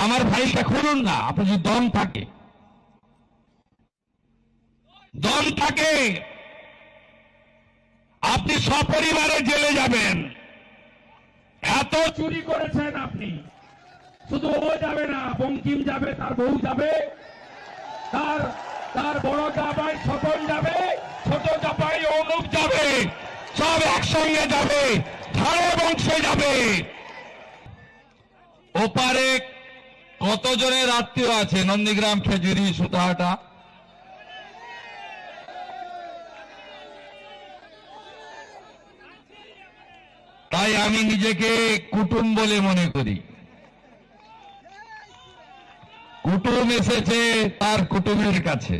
আমার ভাইকে খুলুন না, আপনি যদি দম থাকে আপনি সপরিবারে জেলে যাবেন। এত চুরি করেছেন আপনি, শুধু ও যাবে না, বঙ্কিম যাবে, তার বউ যাবে, তার বড় জামাই স্বপন যাবে, ছোট জামাই অনুপ যাবে, সব একসঙ্গে যাবে, ধারে বংশে যাবে। ওপারে কতজনের আত্মীয় আছে নন্দীগ্রাম, খেজুরি, সুতাহাটা? তাই আমি নিজেকে কুটুম বলে মনে করি। কুটুম এসেছে তার কুটুমের কাছে।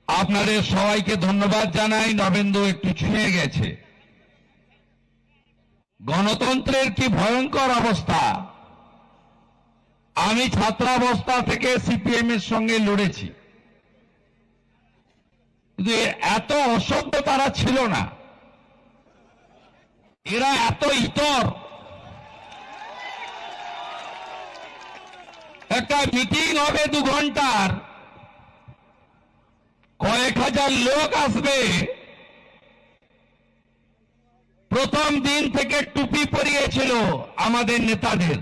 আপনাদের সবাইকে ধন্যবাদ জানাই। নবেন্দু একটু ছুঁয়ে গেছে। গণতন্ত্রের কি ভয়ঙ্কর অবস্থা। আমি ছাত্রাবস্থা থেকে সিপিএম এর সঙ্গে লড়েছি, কিন্তু এত অসভ্য তারা ছিল না। এরা এত ইতর। একটা মিটিং হবে 2 ঘন্টার, কয়েক হাজার লোক আসবে। প্রথম দিন থেকে টুপি পরিয়েছিল আমাদের নেতাদের,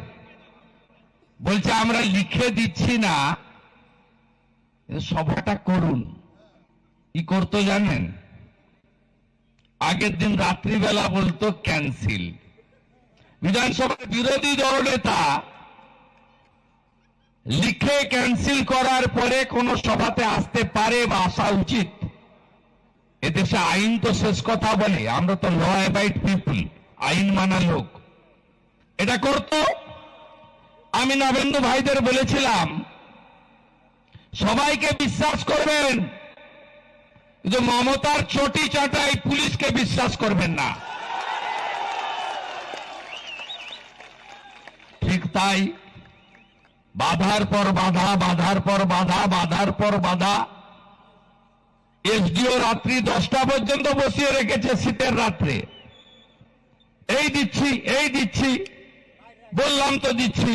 বলছে আমরা লিখে দিচ্ছি না, সভাটা করুন। কি করতো জানেন? আগের দিন রাত্রিবেলা বলতো ক্যান্সেল। বিধানসভার বিরোধী দল নেতা লিখে ক্যান্সেল করার পরে কোন সভাতে আসতে পারে বা আসা উচিত। এদেশে আইন তো শেষ কথা বলে, আমরা তো ল অ্যাবাইড পিপল, আইন মানা লোক। এটা করতো। আমি নবেন্দু ভাইদের বলেছিলাম সবাইকে বিশ্বাস করবেন, কিন্তু মমতার চটি চাটাই পুলিশকে বিশ্বাস করবেন না। ঠিক তাই, বাধার পর বাধা, বাধার পর বাধা, বাধার পর বাধা। এসডিও রাত্রি 10টা পর্যন্ত বসিয়ে রেখেছে শীতের রাত্রে। এই দিচ্ছি, বললাম তো দিচ্ছি।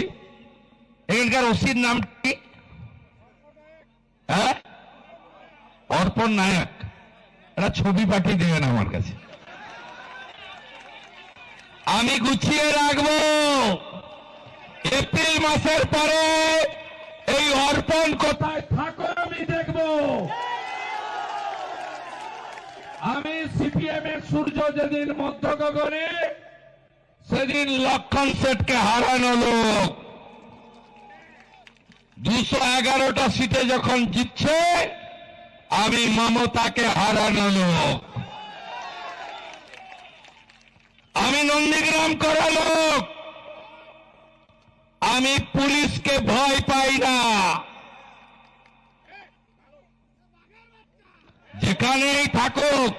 এখানকার ওসির নাম কি? হ্যাঁ, অর্পণ নায়ক। এরা ছবি পাঠিয়ে দেবেন আমার কাছে, আমি গুছিয়ে রাখবো। এপ্রিল মাসের পরে এই অর্পণ কোথায় থাকো আমি দেখব। আমি সিপিএম এর সূর্য যেদিন মধ্য গগনে, সেদিন লক্ষণ সেটকে হারানো লোক 211টা সিটে যখন জিতছে, আমি মমতাকে হারানো লোক। আমি নন্দীগ্রাম করা লোক। আমি পুলিশকে ভয় পাই না। যেখানেই থাকুক,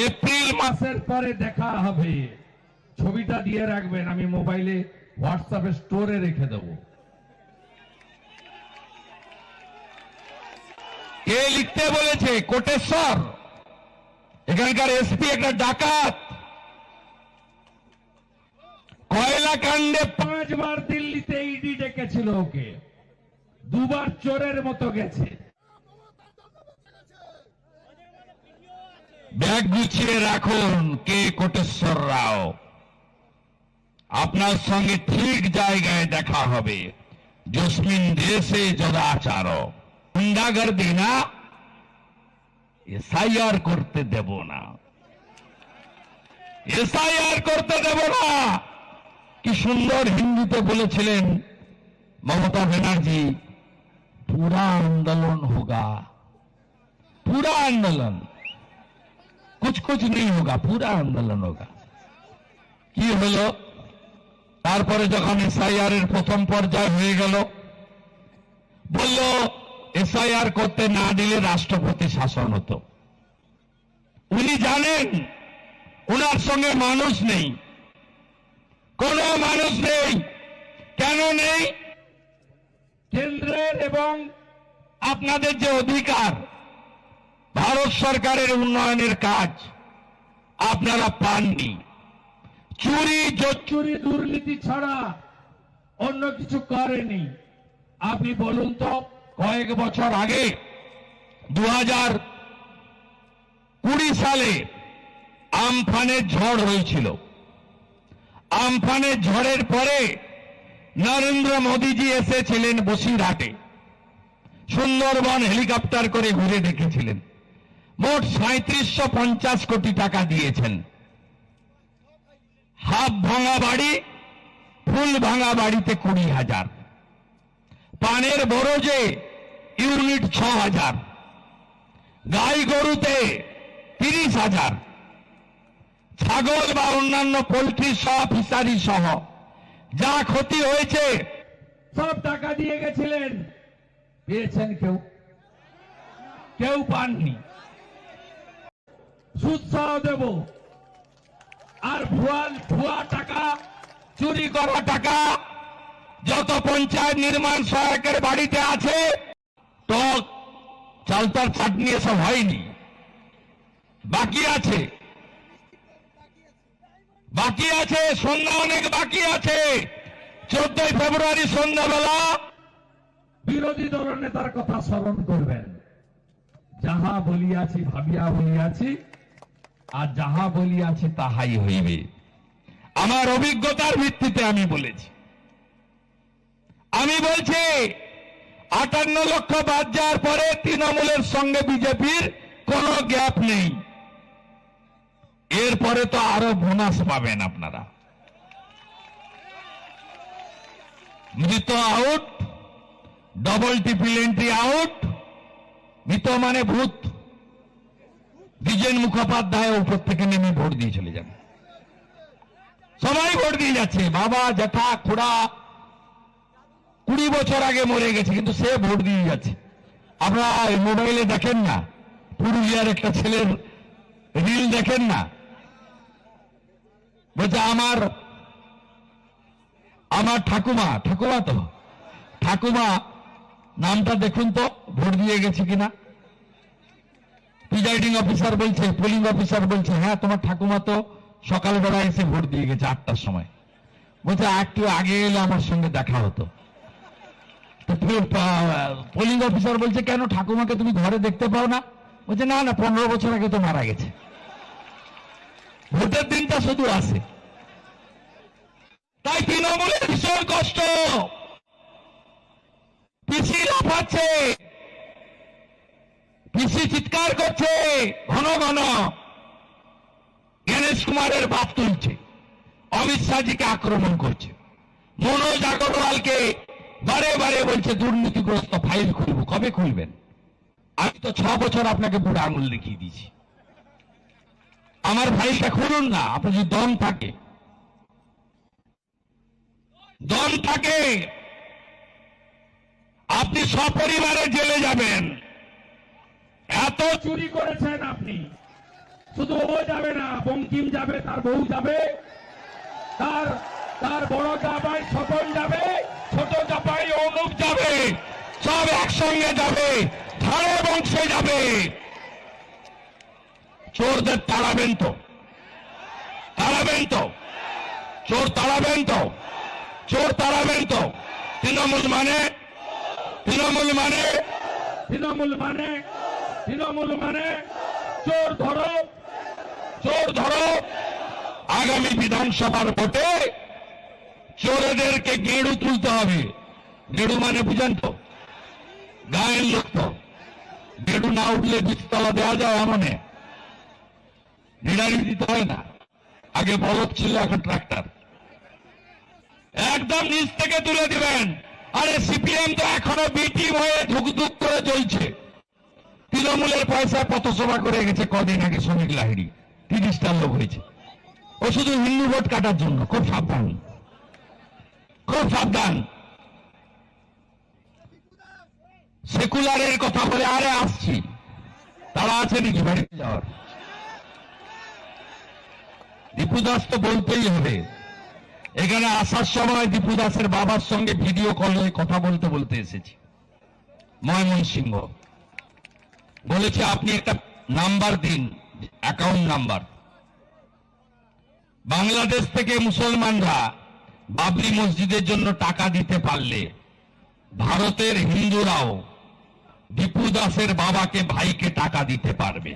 এপ্রিল মাসের পরে দেখা হবে। ছবিটা দিয়ে রাখবেন, আমি মোবাইলে হোয়াটসঅ্যাপে স্টোরে রেখে দেব। কে লিখতে বলেছে? কোটেশ্বর, এখানকার এসপি একটা ডাকাত। কয়লা কাণ্ডে 5 বার দিল্লিতে ইডি ডেকেছিল ওকে, 2 বার চোরের মতো গেছে। ব্যাগ গুছিয়ে রাখুন। কে কোটেশ্বর রাও, আপনার সঙ্গে ঠিক জায়গায় দেখা হবে। জসমিন দেশে যদাচার, গুন্ডাগর্দি না, এসআইআর করতে দেব না, এসআইআর করতে দেব না। কি সুন্দর হিন্দিতে বলেছিলেন মমता बनर्जी, पूरा आंदोलन होगा, पूरा आंदोलन, कुछ नहीं होगा, पूरा आंदोलन होगा। কি হলো? তারপরে যখন এসআইআর এর প্রথম পর্যায় হয়ে গেল, বলল এসআইআর করতে না দিলে রাষ্ট্রপতি শাসন হতো। উনি জানেন উনার সঙ্গে মানুষ নেই, কোনো মানুষ নেই। কেন নেই? কেন্দ্রের এবং আপনাদের যে অধিকার, ভারত সরকারের উন্নয়নের কাজ আপনারা পাননি। চুরি, জোচ্চুরি, দুর্নীতি ছাড়া অন্য কিছু করেনি। আপনি বলুন তো, কয়েক বছর আগে 2020 সালে আমফানের ঝড় হয়েছিল। আমফানের ঝড়ের পরে নরেন্দ্র মোদীজি এসেছিলেন বসিরহাটে, সুন্দরবন হেলিকপ্টার করে ঘুরে দেখেছিলেন। মোট 3750 কোটি টাকা দিয়েছেন। হাফ ভাঙা বাড়ি, ফুল ভাঙা বাড়িতে 20,000, পানের বরজে ইউনিট 6,000, গাই গরুতে 30,000, ছাগল বা অন্যান্য পোল্ট্রি সহ ফিশারি সহ যা ক্ষতি হয়েছে সব টাকা দিয়ে গেছিলেন। পেয়েছেন কেউ? কেউ পাননি। সুদ সহ দেব। আর ভুয়া টাকা, চুরি করা টাকা যত পঞ্চায়েত নির্মাণ সহায়কের বাড়িতে আছে, টক চালতার চাটনি এসব হয়নি, বাকি আছে, বাকি আছে, সন্ধ্যা অনেক বাকি আছে। 14 ফেব্রুয়ারি সন্ধ্যাবেলা বিরোধী দল নেতার কথা স্মরণ করবেন। যাহা বলিয়াছি ভাবিয়া বলিয়াছি, আর যাহা বলিয়াছি তাহাই হইবে। আমার অভিজ্ঞতার ভিত্তিতে আমি বলেছি। আমি বলছি 58 লক্ষ বাদ যাওয়ার পরে তৃণমূলের সঙ্গে বিজেপির কোনো গ্যাপ নেই। এরপরে তো আরো বোনাস পাবেন আপনারা। মৃত out, double triple entry out. মৃত মানে ভূত। দ্বিজেন মুখোপাধ্যায় উপর থেকে নেমে ভোট দিয়ে চলে যাবে। সবাই ভোট দিয়ে যাচ্ছে। বাবা, জ্যাঠা, খুড়া 20 বছর আগে মরে গেছে, কিন্তু সে ভোট দিয়ে যাচ্ছে। আপনারা মোবাইলে দেখেন না, পুরুলিয়ার একটা ছেলের রিল দেখেন না, বলছে আমার ঠাকুমা তো ঠাকুমা নামটা দেখুন তো ভোট দিয়ে গেছে কিনা। প্রিজাইডিং অফিসার বলছে, পোলিং অফিসার বলছে, হ্যাঁ তোমার ঠাকুমা তো সকালবেলা এসে ভোট দিয়ে গেছে 8টার সময়। বলছে একটু আগে এলে আমার সঙ্গে দেখা হতো। তো পোলিং অফিসার বলছে, কেন ঠাকুমাকে তুমি ঘরে দেখতে পাও না? বলছে না 15 বছর আগে তো মারা গেছে। ভোটের দিনটা শুধু আসে। তাই তৃণমূলের ভীষণ কষ্ট। পিসি লাফাচ্ছে, পিসি চিৎকার করছে, ঘন ঘন গণেশ কুমারের বাপ তুলছে, অমিত শাহজিকে আক্রমণ করছে, মনোজ আগরওয়ালকে বারে বারে বলছে দুর্নীতিগ্রস্ত ফাইল খুলব। কবে খুলবেন? আমি তো 6 বছর আপনাকে বুড়ো আঙুল দেখিয়ে দিয়েছি। আমার ফাইলটা খুলুন না। আপনার যদি দম থাকে, আপনি সপরিবারে জেলে যাবেন। এত চুরি করেছেন আপনি। শুধু ও যাবে না, বঙ্কিম যাবে, তার বউ যাবে, তার বড় জামাই স্বপন যাবে, ছোট জাপাই অনুপ যাবে, সব একসঙ্গে যাবে, ধারে বংশে যাবে। চোরদের তাড়াবেন তো? চোর তাড়াবেন তো? তৃণমূল মানে চোর ধরো। আগামী বিধানসভার ভোটে চোরদেরকে গেঁড়ু তুলতে হবে। গেঁড়ু মানে বুঝেন তো? গায়ের লোক তো। গেঁড়ু না উঠলে বীজতলা দেওয়া যায় এমনে, নিড়ানি দিতে হয় না। আগে বলদ ছিল, এখন ট্রাক্টর। একদম নিচ থেকে তুলে দিবেন। আরে সিপিএম তো এখনো বিটিম হয়ে ধুকধুক করে চলছে। তৃণমূলের পয়সায় পথসভা করে গেছে কদিন আগে শ্রমিক লাহিড়ী, 30টা লোক হয়েছে। ও শুধু হিন্দু ভোট কাটার জন্য। খুব সাবধান। সেকুলারের কথা বলে, আরে আসছি, তারা আছে নাকি বাড়িতে যাওয়ার? দীপু দাস তো বলতেই হবে। এখানে আসার সময় দীপু দাসের বাবার সঙ্গে ভিডিও কলে কথা বলতে এসেছি ময়মনসিংহ। বলেছে আপনি একটা নাম্বার দিন, অ্যাকাউন্ট নাম্বার। বাংলাদেশ থেকে মুসলমানরা বাবরি মসজিদের জন্য টাকা দিতে পারলে ভারতের হিন্দুরাও দীপু দাসের বাবাকে ভাইকে টাকা দিতে পারবে।